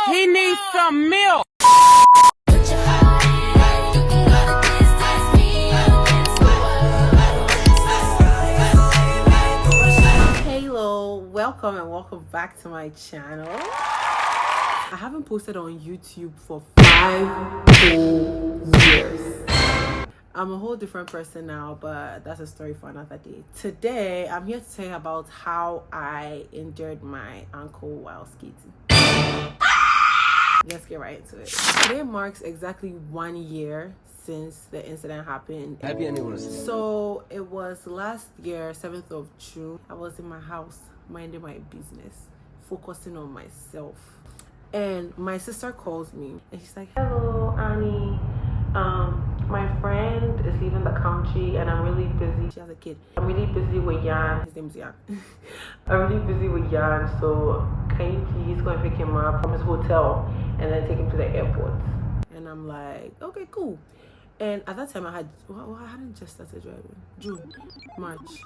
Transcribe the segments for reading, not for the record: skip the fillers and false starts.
He needs some milk. Hello, welcome and welcome back to my channel. I haven't posted on YouTube for 5 whole years. I'm a whole different person now, but that's a story for another day. Today, I'm here to tell you about how I injured my ankle while skating. Let's get right into it. Today marks exactly 1 year since the incident happened. Happy anniversary. So it was last year, 7th of June. I was in my house, minding my business, focusing on myself. And my sister calls me and she's like, "Hello, Annie. My friend is leaving the country and I'm really busy." She has a kid. "I'm really busy with Yan." His name's Yan. "I'm really busy with Yan, so can you please go and pick him up from his hotel and then take him to the airport?" And I'm like, "Okay, cool." And at that time, I hadn't just started driving. June, March,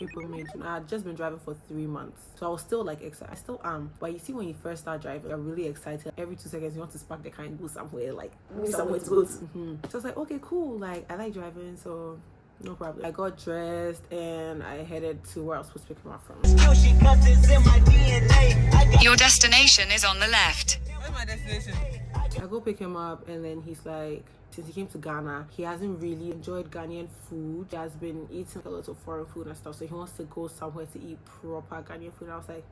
April, May, June. I had just been driving for 3 months. So I was still like excited. I still am. But you see, when you first start driving, you're really excited. Every 2 seconds, you want to spark the car and go somewhere, like, somewhere to go. So I was like, okay, cool. Like, I like driving, so no problem. I got dressed and I headed to where I was supposed to pick him up from. Your destination is on the left. Where's my destination? I go pick him up and then he's like, since he came to Ghana, he hasn't really enjoyed Ghanaian food. He has been eating a lot of foreign food and stuff, so he wants to go somewhere to eat proper Ghanaian food. I was like,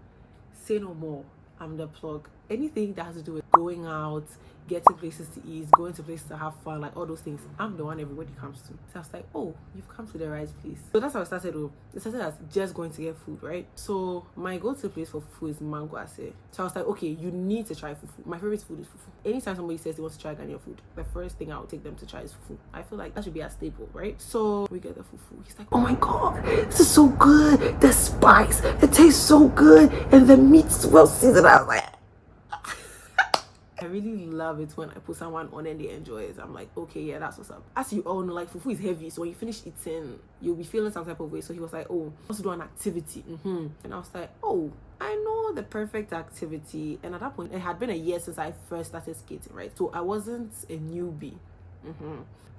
say no more. I'm the plug. Anything that has to do with going out, getting places to eat, going to places to have fun, like all those things, I'm the one everybody comes to. So I was like, oh, you've come to the right place. So that's how it started. It started as just going to get food, right? So my go-to place for fufu is Mango Ase. So I was like, okay, you need to try fufu. My favorite food is fufu. Anytime somebody says they want to try Ghanaian food, the first thing I would take them to try is fufu. I feel like that should be a staple, right? So we get the fufu. He's like, oh my god, this is so good. The spice, it tastes so good, and the meat's well seasoned. I was like, I really love it when I put someone on and they enjoy it. I'm like, okay, yeah, that's what's up. As you all know, like, fufu is heavy, so when you finish eating, you'll be feeling some type of way. So he was like, oh, let's do an activity. And I was like, oh, I know the perfect activity. And at that point, it had been a year since I first started skating, right? So I wasn't a newbie.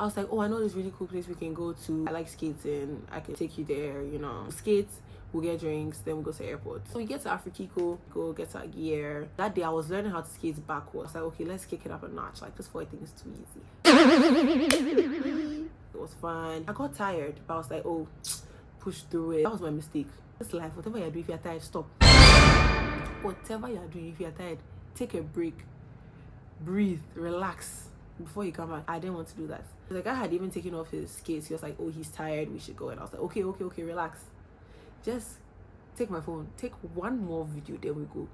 I was like, oh, I know this really cool place we can go to. I like skating. I can take you there, you know. Skate, we'll get drinks, then we'll go to the airport. So we get to Afrikiko, go get our gear. That day I was learning how to skate backwards. I was like, okay, let's kick it up a notch. Like, this 4 thing is too easy. It was fun. I got tired, but I was like, oh, push through it. That was my mistake. This life, whatever you're doing, if you're tired, stop. Whatever you're doing, if you're tired, take a break, breathe, relax before you come back. I didn't want to do that. The guy had even taken off his skates. He was like, oh, he's tired, we should go. And I was like, okay, relax. Just take my phone, take one more video, then we go.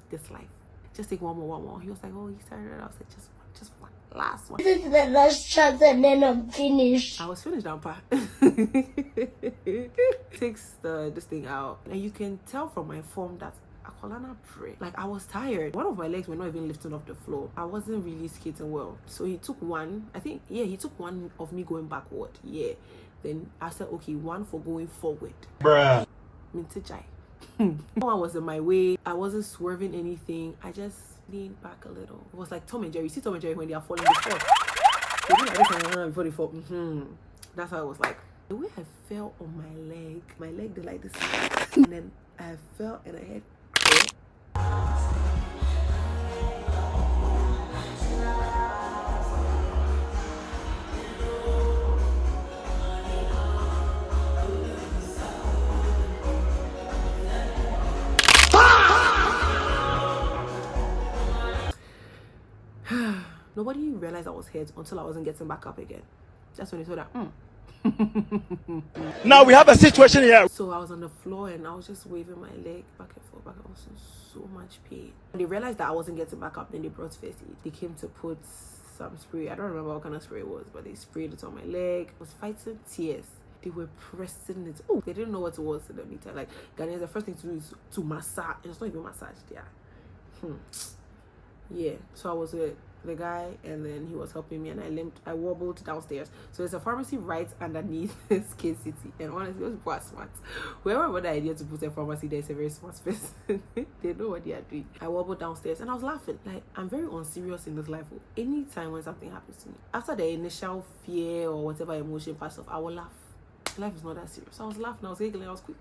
This life. Just take one more. He was like, oh, he's tired. And I was like, just one. Last one. This is the last chance and then I'm finished. I was finished, Ampa. Takes this thing out. And you can tell from my form that Akolana pray. Like, I was tired. One of my legs were not even lifting off the floor. I wasn't really skating well. So he took one. I think, yeah, he took one of me going backward. Yeah. Then I said, okay, one for going forward. Bruh. Mintajai. One was in my way. I wasn't swerving anything. I just leaned back a little. It was like Tom and Jerry. You see Tom and Jerry when they are falling before? They do like this before they fall. That's how it was like. The way I fell on my leg did like this. And then I fell and I had. Nobody realized I was hurt until I wasn't getting back up again. That's when they saw that. Now we have a situation here. So I was on the floor and I was just waving my leg back and forth. I was in so much pain. When they realized that I wasn't getting back up, then they brought first aid. They came to put some spray. I don't remember what kind of spray it was, but they sprayed it on my leg. I was fighting tears. They were pressing it. Oh, they didn't know what it was in the meter. Like, Ghanaians, the first thing to do is to massage. And it's not even massage there. Yeah, so I was with the guy, and then he was helping me, and I wobbled downstairs. So there's a pharmacy right underneath this K City, and honestly, those people are smart. Whoever had the idea to put a pharmacy there is a very smart person. They know what they are doing. I wobbled downstairs, and I was laughing. Like, I'm very unserious in this life. Anytime when something happens to me, after the initial fear or whatever emotion passes off, I will laugh. Life is not that serious. So I was laughing, I was giggling, I was quick.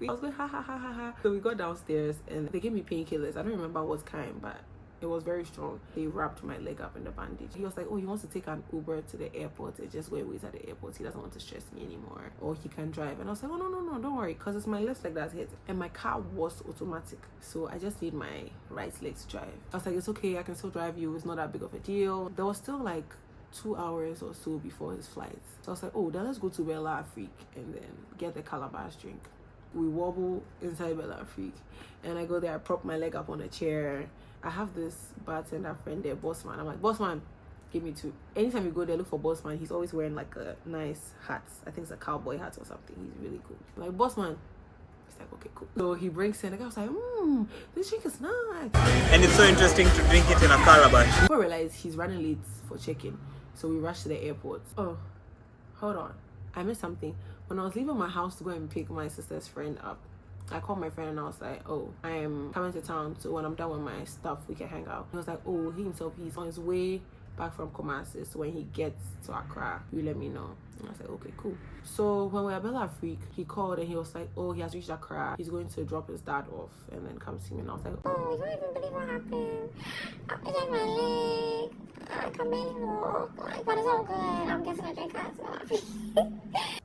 I was going ha ha ha ha ha. So we got downstairs, and they gave me painkillers. I don't remember what kind, but it was very strong. They wrapped my leg up in the bandage. He was like, oh, he wants to take an Uber to the airport and just go and wait at the airport. He doesn't want to stress me anymore. Or he can drive. And I was like, oh, no, don't worry. Because it's my left leg that's hit. And my car was automatic. So I just need my right leg to drive. I was like, it's okay. I can still drive you. It's not that big of a deal. There was still like 2 hours or so before his flight. So I was like, oh, then let's go to Bella Afrique and then get the calabash drink. We wobble inside Bella Afrique. And I go there, I prop my leg up on a chair. I have this bartender friend there, Bossman. I'm like, Bossman, give me 2. Anytime you go there, look for Bossman. He's always wearing like a nice hat. I think it's a cowboy hat or something. He's really cool. I'm like, Bossman. He's like, okay, cool. So he brings in, the guy was like, this drink is nice. And it's so interesting to drink it in a calabash. Before I realized he's running late for check-in. So we rushed to the airport. Oh, hold on. I missed something. When I was leaving my house to go and pick my sister's friend up, I called my friend and I was like, oh, I am coming to town, so when I'm done with my stuff, we can hang out. He was like, oh, he's on his way back from Kumasi, so when he gets to Accra, you let me know. And I said, okay, cool. So when we were at Bella Afrique, he called and he was like, oh, he has reached Accra. He's going to drop his dad off and then come see me. And I was like, oh, you don't even believe what happened. I hit my leg. I can barely walk. Like, but it's all good. I'm getting a drink as well.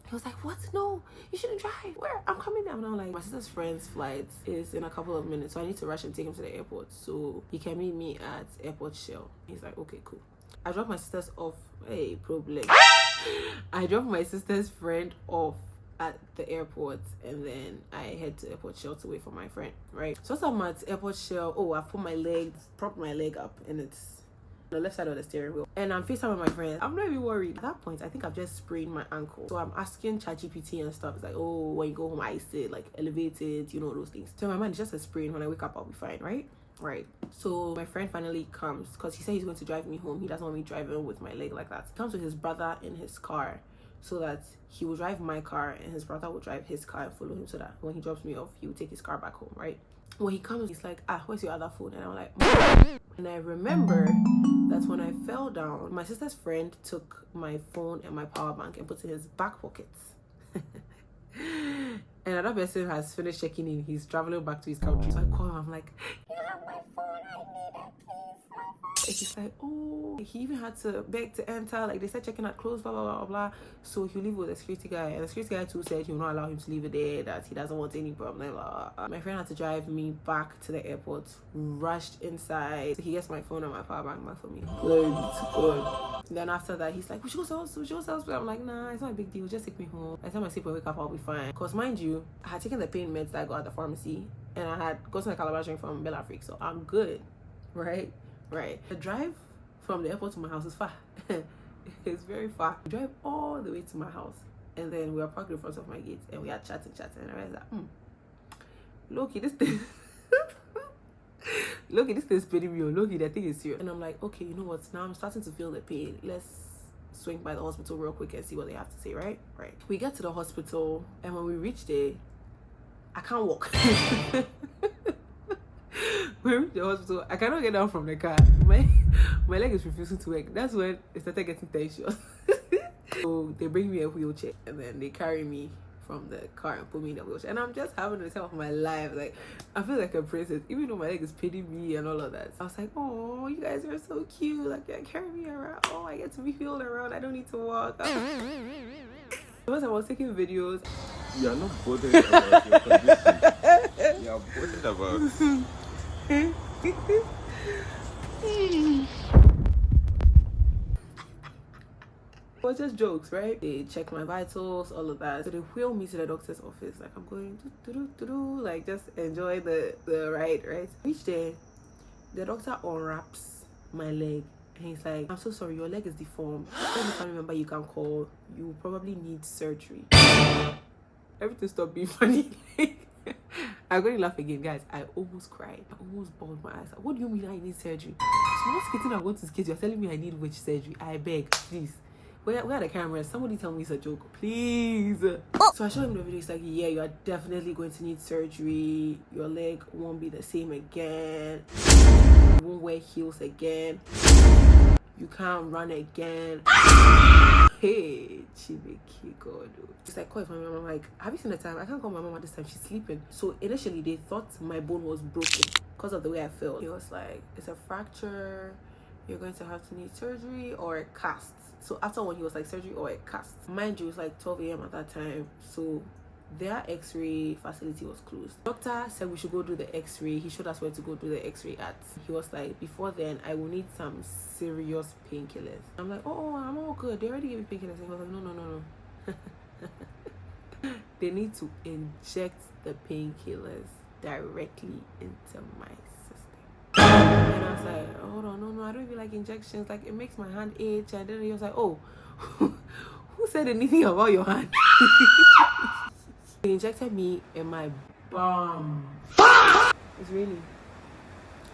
He was like, what? No, you shouldn't drive. Where? I'm coming down. And I'm like, my sister's friend's flight is in a couple of minutes, so I need to rush and take him to the airport so he can meet me at Airport Shell. He's like, okay, cool. I dropped my sister's off. Hey, problem. I dropped my sister's friend off at the airport, and then I head to Airport Shell to wait for my friend, right? So I'm at Airport Shell. Oh, I propped my leg up, and it's the left side of the steering wheel, and I'm FaceTime with my friend. I'm not even worried. At that point, I think I've just sprained my ankle. So I'm asking ChatGPT and stuff. It's like, oh, when you go home, ice it, like elevate it, you know, those things. So in my mind, it's just a sprain. When I wake up, I'll be fine, right? Right. So my friend finally comes because he said he's going to drive me home. He doesn't want me driving with my leg like that. He comes with his brother in his car so that he will drive my car and his brother will drive his car and follow him, so that when he drops me off, he will take his car back home, right? When he comes, he's like, where's your other phone? And I'm like, and I remember that when I fell down, my sister's friend took my phone and my power bank and put it in his back pockets. And another person has finished checking in. He's traveling back to his country. So I call him. I'm like, you have my phone. I need it, please. And she's like, oh, he even had to beg to enter. Like, they said checking out clothes, blah, blah, blah, blah. So he'll leave with the security guy. And the security guy too said he will not allow him to leave it there, that he doesn't want any problem, blah, blah. My friend had to drive me back to the airport, rushed inside. So he gets my phone and my power bank back for me. Glory be to God. Then after that, he's like, we should go to hospital. I'm like, nah, it's not a big deal. Just take me home. By the time I sleep and wake up, I'll be fine. Because mind you, I had taken the pain meds that I got at the pharmacy, and I had gotten a calabash drink from Bella Afrique, so I'm good, right? The drive from the airport to my house is far. It's very far. I drive all the way to my house, and then we were parked in front of my gate, and we are chatting, and I was like, Loki, this thing. Loki, this thing's spinning me. Loki, that thing is serious. And I'm like, okay, you know what? Now I'm starting to feel the pain. Let's swing by the hospital real quick and see what they have to say, right? We get to the hospital, and when we reach there, I can't walk. When we reach the hospital, I cannot get down from the car. My leg is refusing to work. That's when it started getting tension. So they bring me a wheelchair, and then they carry me from the car and put me in the wheelchair, and I'm just having the time of my life. Like, I feel like a princess, even though my leg is paining me and all of that. I was like, oh, you guys are so cute. Like, you carry me around. Oh, I get to be wheeled around. I don't need to walk. Once I was taking videos. You are not bothered about your condition. You are bothered about. It was just jokes, right? They check my vitals, all of that. So they wheel me to the doctor's office. Like, I'm going to like, just enjoy the ride, right? Reach there, the doctor unwraps my leg, and he's like, I'm so sorry, your leg is deformed. Every family member you can call, you probably need surgery. Everything stopped being funny. I'm going to laugh again, guys. I almost cried. I almost bawled my eyes. What do you mean I need surgery? Small skating, I want to skate. You're telling me I need which surgery? I beg, please. Where are the cameras? Somebody tell me it's a joke, please. So I showed him the video. He's like, yeah, you are definitely going to need surgery. Your leg won't be the same again. You won't wear heels again. You can't run again. Hey, Chibiki God. It's like, call my mom. I'm like, have you seen the time? I can't call my mom at this time. She's sleeping. So initially, they thought my bone was broken because of the way I felt. He was like, it's a fracture. You're going to have to need surgery or a cast. So after one, he was like, surgery or a cast. Mind you, it was like 12 a.m. at that time. So their x-ray facility was closed. Doctor said we should go do the x-ray. He showed us where to go do the x-ray at. He was like, before then, I will need some serious painkillers. I'm like, oh, I'm all good. They already gave me painkillers. And he was like, no. They need to inject the painkillers directly into my system. And I was like, hold on, no, I don't even like injections. Like, it makes my hand itch. And then he was like, oh, who said anything about your hand? They injected me in my bum. It's really.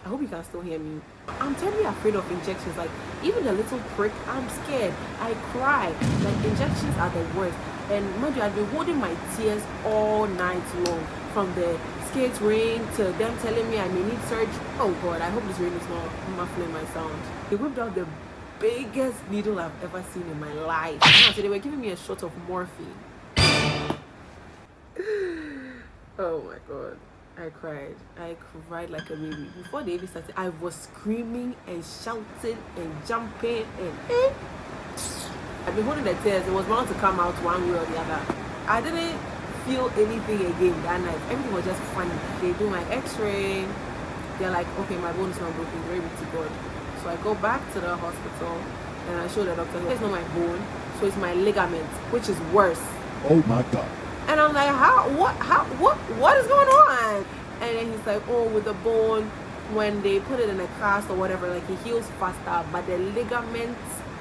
I hope you can still hear me. I'm terribly afraid of injections. Like, even a little prick, I'm scared. I cry. Like, injections are the worst. And mind you, I've been holding my tears all night long. From the skate rain to them telling me I may need surgery. Oh God, I hope this rain is not muffling my sound. They whipped out the biggest needle I've ever seen in my life. So they were giving me a shot of morphine. Oh my God, I cried like a baby. Before they even started, I was screaming and shouting and jumping and I've been holding the tears. It was bound to come out one way or the other. I didn't feel anything again that night. Everything was just funny. They do my x-ray. They're like, okay, my bone is not broken, glory be to God. So I go back to the hospital and I show the doctor, it's not my bone, so it's my ligament, which is worse. Oh my God. And I'm like, what is going on? And then he's like, oh, with the bone, when they put it in a cast or whatever, like, it heals faster, but the ligament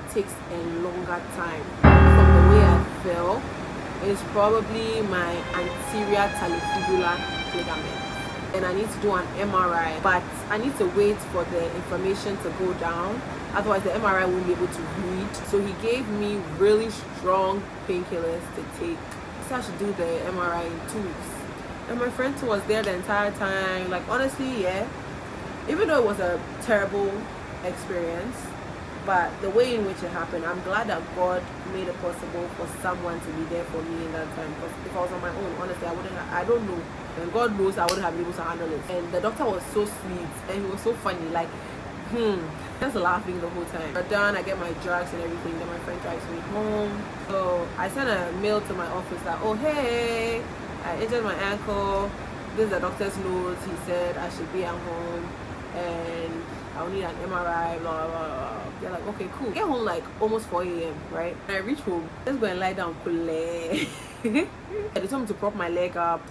takes a longer time. From the way I feel, it's probably my anterior talofibular ligament. And I need to do an MRI, but I need to wait for the inflammation to go down. Otherwise, the MRI won't be able to read. So he gave me really strong painkillers to take. So I should do the MRI in 2 weeks. And my friend who was there the entire time, like, honestly, yeah, even though it was a terrible experience, but the way in which it happened, I'm glad that God made it possible for someone to be there for me in that time. Because if I was on my own, honestly, I don't know. And God knows I wouldn't have been able to handle it. And the doctor was so sweet and he was so funny, like, just laughing the whole time. We're done, I get my drugs and everything, then my friend drives me home. So I sent a mail to my office that, oh hey, I injured my ankle. This is the doctor's notes. He said I should be at home and I'll need an MRI, blah, blah, blah. They're like, okay, cool. Get home like almost 4 a.m., right? And I reach home, let's go and lie down. They told me to prop my leg up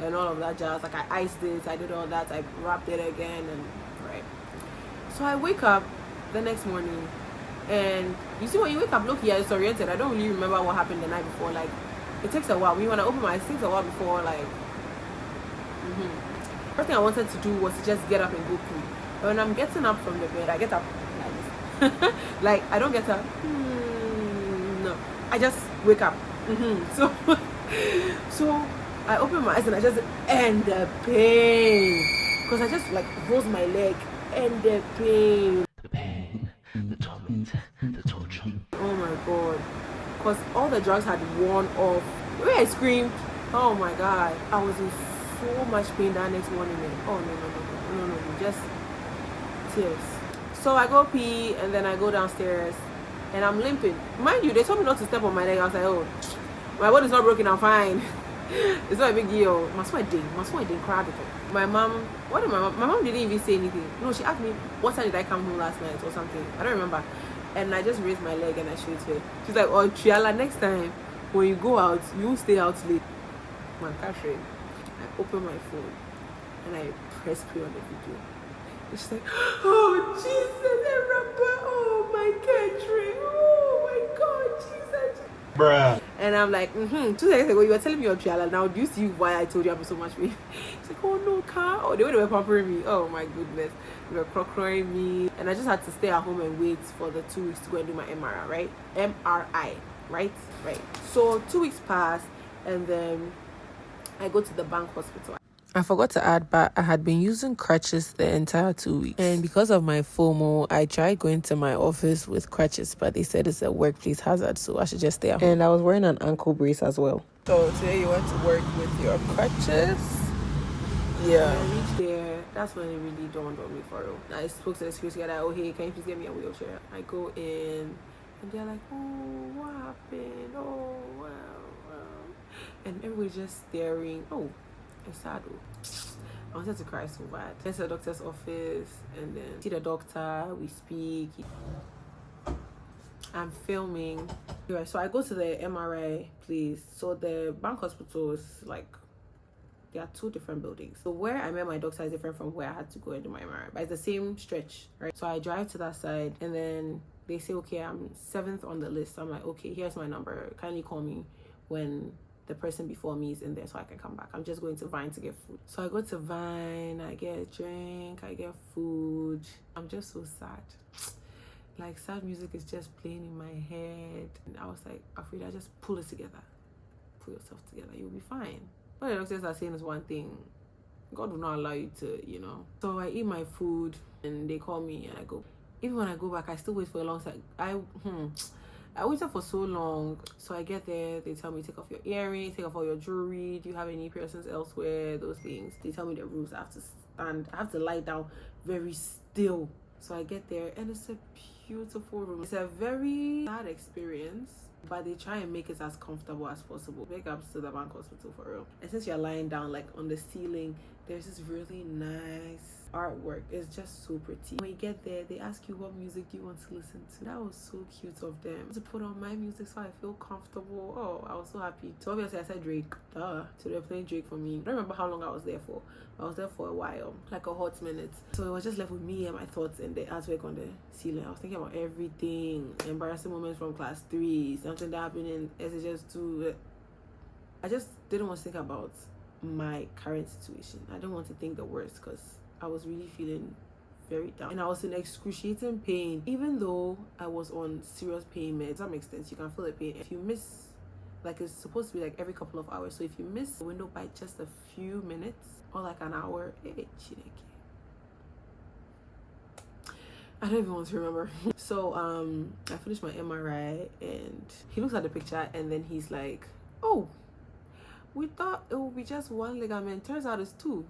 and all of that jazz. Like, I iced it, I did all that, I wrapped it again, and right. So I wake up the next morning, and you see, when you wake up, look, you're disoriented. I don't really remember what happened the night before. Like, it takes a while. When I open my eyes, it takes a while before, like, First thing I wanted to do was to just get up and go pee. But when I'm getting up from the bed, I get up like this. Like, I don't get up. No, I just wake up. So I open my eyes and I just end the pain. Because I just like rose my leg and the pain. The pain, the torment, the torture. Oh my God. Because all the drugs had worn off. The way I screamed, oh my God. I was in so much pain that next morning. Oh no, just tears. So I go pee and then I go downstairs and I'm limping. Mind you, they told me not to step on my leg. I was like, oh, my body's not broken, I'm fine. It's not a big deal. My sweat didn't cry at all. My mom, my mom didn't even say anything. No, she asked me, what time did I come home last night or something? I don't remember. And I just raised my leg and I showed her. She's like, oh, Triala, next time when you go out, you won't stay out late. My country. I open my phone and I press play on the video. And she's like, oh Jesus, I remember, oh my country, oh my God, Jesus. Bruh. And I'm like, 2 seconds ago you were telling me you're Triala. Now do you see why I told you I'm so much pain? She's like, oh no, car. Oh, the way they were pampering me. Oh my goodness. They were crocroying me. And I just had to stay at home and wait for the 2 weeks to go and do my MRI, right? MRI, right? Right. So 2 weeks passed, and then I go to the bank hospital. I forgot to add, but I had been using crutches the entire 2 weeks. And because of my FOMO, I tried going to my office with crutches, but they said it's a workplace hazard, so I should just stay at home. And I was wearing an ankle brace as well. So today you went to work with your crutches? Yeah. When I reached there, that's when it really dawned on me for real. I spoke to the security guy, like, oh, hey, can you please get me a wheelchair? I go in, and they're like, oh, what happened? Oh, wow. And everybody's just staring. Oh, it's sad. I wanted to cry so bad. I went to the doctor's office and then see the doctor. We speak. I'm filming. Anyway, so I go to the MRI place. So the bank hospital is like, there are 2 different buildings. So where I met my doctor is different from where I had to go and do my MRI. But it's the same stretch, right? So I drive to that side and then they say, okay, I'm 7th on the list. I'm like, okay, here's my number. Kindly call me when the person before me is in there so I can come back. I'm just going to Vine to get food. So I go to Vine, I get a drink, I get food. I'm just so sad. Like, sad music is just playing in my head. And I was like, Afrida, just pull it together. Pull yourself together, you'll be fine. What the doctors are saying is one thing. God will not allow you to, So I eat my food and they call me and I go. Even when I go back, I still wait for a long time. I waited for so long. So I get there, they tell me take off your earrings, take off all your jewelry. Do you have any piercings elsewhere? Those things. They tell me the rules. I have to stand. I have to lie down very still. So I get there and it's a beautiful room. It's a very sad experience, but they try and make it as comfortable as possible. Big ups to the bank hospital for real. And since you're lying down, like on the ceiling, there's this really nice artwork. It's just so pretty. When you get there, they ask you what music do you want to listen to. That was so cute of them to put on my music so I feel comfortable. Oh, I was so happy. So obviously I said Drake. So they're playing Drake for me. I don't remember how long I was there for. I was there for a while, like a hot minute. So it was just left with me and my thoughts and the artwork on the ceiling. I was thinking about everything. Embarrassing moments from class 3, something that happened in SHS2. I just didn't want to think about my current situation. I didn't want to think the worst because I was really feeling very down and I was in excruciating pain. Even though I was on serious pain meds, to some extent you can feel the pain. If you miss, like, it's supposed to be like every couple of hours, so if you miss the window by just a few minutes or like an hour, I don't even want to remember. So I finished my MRI and he looks at the picture and then he's like, oh, we thought it would be just 1 ligament, turns out it's 2.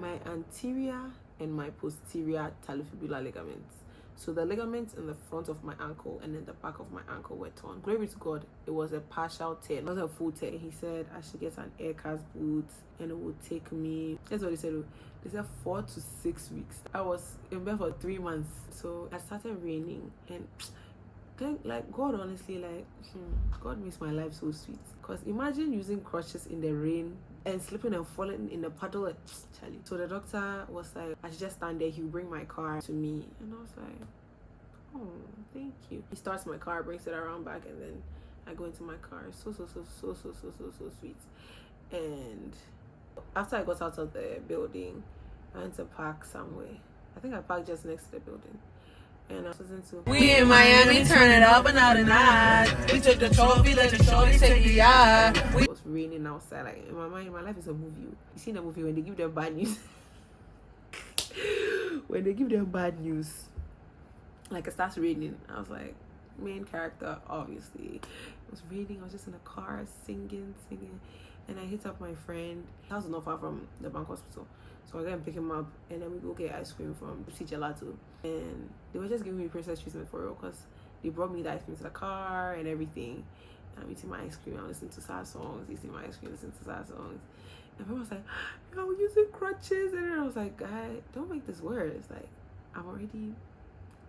My anterior and my posterior talofibular ligaments. So the ligaments in the front of my ankle and in the back of my ankle were torn. Glory to God, it was a partial tear, not a full tear. He said I should get an air cast boot and it would take me, that's what he said. They said 4 to 6 weeks. I was in bed for 3 months. So I started raining and like God, honestly, like God makes my life so sweet. Because imagine using crutches in the rain and slipping and falling in the puddle. Charlie. So the doctor was like, I should just stand there, he'll bring my car to me. And I was like, oh, thank you. He starts my car, brings it around back, and then I go into my car. So sweet. And after I got out of the building, I went to park somewhere. I think I parked just next to the building. And I was listening to We in Miami, turn it up another night. We took the trophy, let the shorty take the yard. It was raining outside. Like in my mind, my life is a movie. You seen a movie when they give them bad news? When they give them bad news, like it starts raining. I was like, main character, obviously. It was raining. I was just in the car singing. And I hit up my friend. The house was not far from the bank hospital. So I go and pick him up and then we go get ice cream from Pepsi Gelato. And they were just giving me princess treatment for real because they brought me the ice cream to the car and everything. And I'm eating my ice cream, I'm listening to sad songs, eating my ice cream, listening to sad songs. And everyone was like, yo, we're using crutches. And then I was like, guy, don't make this worse. Like, I'm already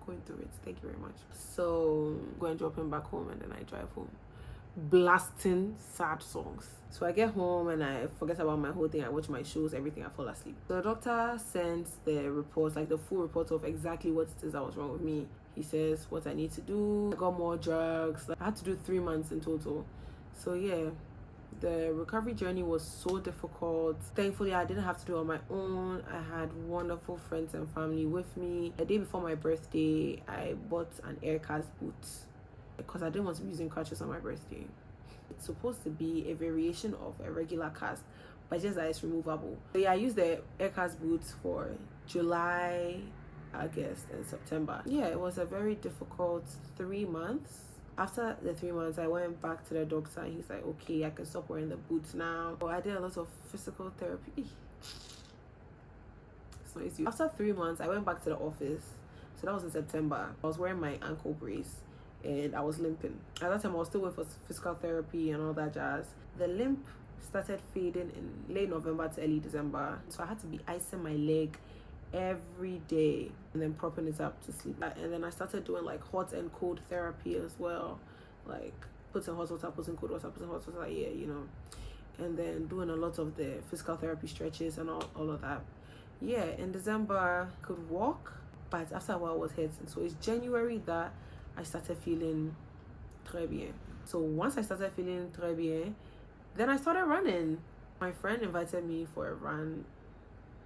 going through it. Thank you very much. So go and drop him back home and then I drive home. blasting sad songs. So I get home and I forget about my whole thing. I watch my shows, everything, I fall asleep. The doctor sends the reports, like the full report of exactly what it is that was wrong with me. He says what I need to do. I got more drugs. Like, I had to do 3 months in total. So yeah, the recovery journey was so difficult. Thankfully, I didn't have to do it on my own. I had wonderful friends and family with me. The day before my birthday, I bought an air cast boot because I didn't want to be using crutches on my birthday. It's supposed to be a variation of a regular cast, but just that it's removable. So yeah, I used the air cast boots for July, August, and September. Yeah, it was a very difficult 3 months. After the 3 months, I went back to the doctor and he's like, okay, I can stop wearing the boots now. So I did a lot of physical therapy. It's not easy. After 3 months, I went back to the office. So that was in September. I was wearing my ankle brace and I was limping. At that time, I was still going for physical therapy and all that jazz. The limp started fading in late November to early December. So I had to be icing my leg every day and then propping it up to sleep. And then I started doing like hot and cold therapy as well, like putting hot water, putting cold water, putting hot water, yeah, you know, and then doing a lot of the physical therapy stretches and all of that. Yeah, in December I could walk, but after a while I was hurting. So it's January that I started feeling très bien. So once I started feeling très bien, then I started running. My friend invited me for a run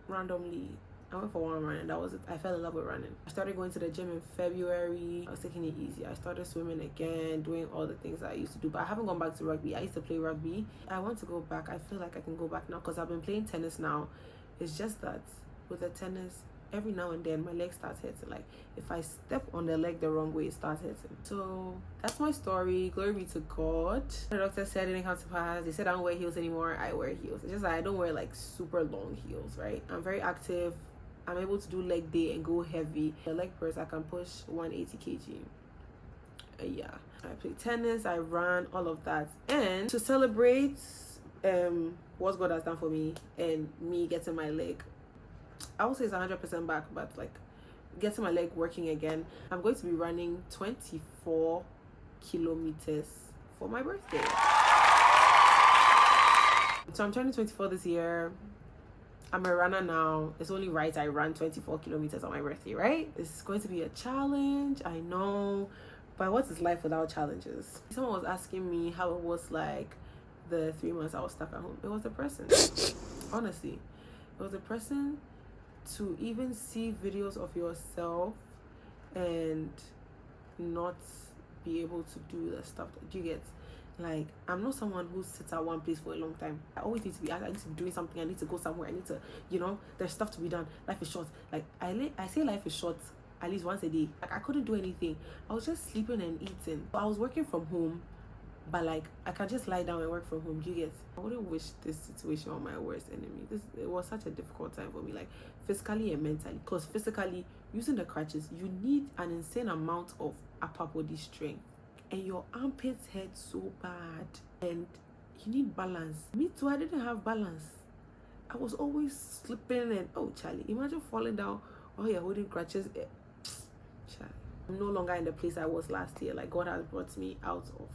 randomly. I went for one run and that was it. I fell in love with running. I started going to the gym in February. I was taking it easy. I started swimming again, doing all the things that I used to do, but I haven't gone back to rugby. I used to play rugby. I want to go back. I feel like I can go back now because I've been playing tennis now. It's just that with the tennis, every now and then my leg starts hurting. Like if I step on the leg the wrong way, it starts hurting. So that's my story. Glory be to God. The doctor said it didn't come to pass. They said I don't wear heels anymore. I wear heels. It's just that I don't wear like super long heels, right? I'm very active. I'm able to do leg day and go heavy. The leg press, I can push 180 kg. Yeah, I play tennis, I run, all of that. And to celebrate what God has done for me and me getting my leg, I would say it's 100% back, but like getting my leg working again, I'm going to be running 24 kilometers for my birthday. So I'm turning 24 this year. I'm a runner now. It's only right I run 24 kilometers on my birthday, right? It's going to be a challenge, I know, but what is life without challenges? Someone was asking me how it was like the 3 months I was stuck at home. It was depressing. Honestly, it was depressing to even see videos of yourself and not be able to do the stuff that you get. Like, I'm not someone who sits at one place for a long time. I always need to be doing something. I need to go somewhere. I need to, you know, there's stuff to be done. Life is short. Like, I say life is short at least once a day. Like, I couldn't do anything. I was just sleeping and eating. But I was working from home, but like, I can just lie down and work from home. Do you get? I wouldn't wish this situation on my worst enemy. It was such a difficult time for me, like physically and mentally. Because physically, using the crutches, you need an insane amount of upper body strength. And your armpits hurt so bad and you need balance. Me too, I didn't have balance. I was always slipping and oh Charlie, imagine falling down while you're holding crutches. Charlie, I'm no longer in the place I was last year. Like, God has brought me out of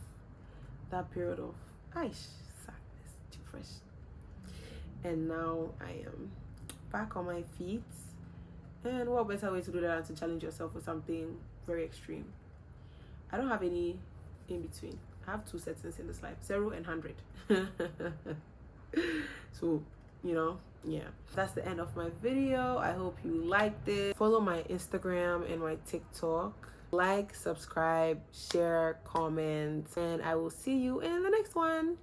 that period of sadness, too fresh. And now I am back on my feet. And what better way to do that than to challenge yourself with something very extreme? I don't have any in between. I have 2 settings in this life, 0 and 100. So, you know, yeah, that's the end of my video. I hope you liked it. Follow my Instagram and my TikTok. Like, subscribe, share, comment, and I will see you in the next one.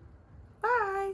Bye.